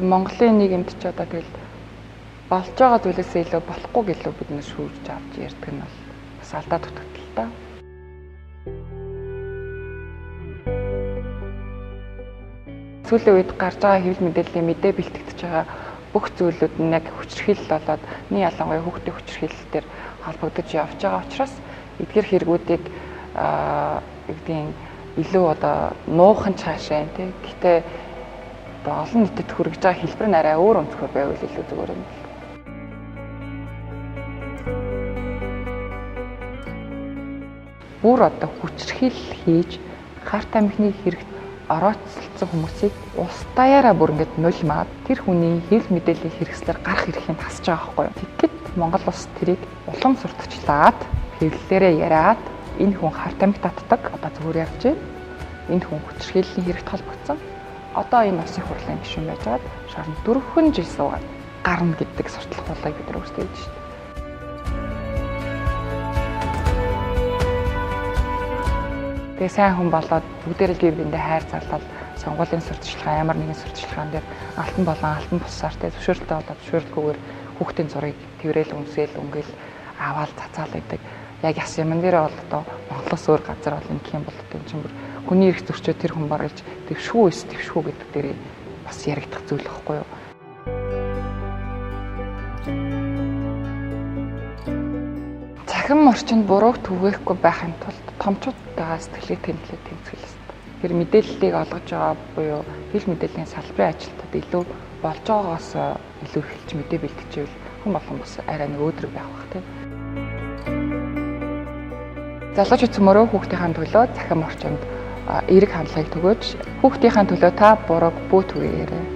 Монголын нийгэмд ч одоо тэгэл болж байгаа зүйлээсээ илүү болохгүйг илүү бид нэ шүүрж авч ярьдаг нь бол бас алдаа дутагдал та. Сүүлийн үед гарч байгаа хэвлэл мэдээллийн мэдээ бэлтгэж байгаа бүх зүйлүүд нь яг хүчирхийлэл болоод ялангуяа хүүхдийн хүчирхийлэл төр холбогдож явж байгаа учраас эдгээр хэрэгүүдийг илүү одоо нуухан цаашаа тий. Гэхдээ олон нийтэд хүргэж байгаа хэлбэр нь арай өөр өнцгөр байвал илүү зүгээр юм байна. Бүр одоо хүчирхийлэл хийж харт амхны хэрэгт орооцолцсон хүмүүсийг улс даяараа бүр ингэж нулимаад тэр хүний хэвлэл мэдээллийн хэрэгслээр гарах эрхийг хасж байгаа байхгүй юу. Тэгэхэд Монгол улс тэрийг улам сурталчлаад хэвлэлээрээ яриад энэ хүн харт амхи татдаг одоо зүгээр явж байна. Энэ хүн хүчирхийллийн хэрэгт холбогдсон. Одоо энэ улсын хурлын гишүүн байж байгаад шарн 4 жил суугаад гарна гэдэг сурталх болыг бид нар өөрсдөө хийж байна. Тэгээ сайн хүн болоод бүгдээрээ гэр бүлэндээ хайр зарлал сонгуулийн сурталчилгаа ямар нэгэн сурталчилгаан дээр алтан болон алтан бусаар тэ зөвшөөрлөлтөй болоод зөвшөөрлгүйгээр хүүхдийн зургийг тэрэл өмсөөл өнгөл аваад цацаал гэдэг. Яг яс юм дээр бол одоо Монголоос өөр газар бол ингэх юм бол тийм ч юм бүр хүний эрх зөрчөө тэр хүн баргалж твшгүй гэдэг дээр бас яригдах зүйл байхгүй юу. Цахим орчинд бурууг түгээхгүй байхын тулд томчуудтайгаа сэтгэлээ тэмдэглээд тэмцэх хэрэгтэй. Тэр мэдээллийг олгож байгаа буюу хэл мэдээллийн салбарын ажилтнууд илүү болж байгаагаас илүү эхэлж мэдээ бэлтгэжвэл хүн болгон бас арай нэг өөдрөг байх бах тийм. Залуучууд цөмөрөө хүүхдийн төлөө цахим орчинд эерэг хандлагыг төгөөж хүүхдийн төлөө та бурууг бүү түгээгээрэй.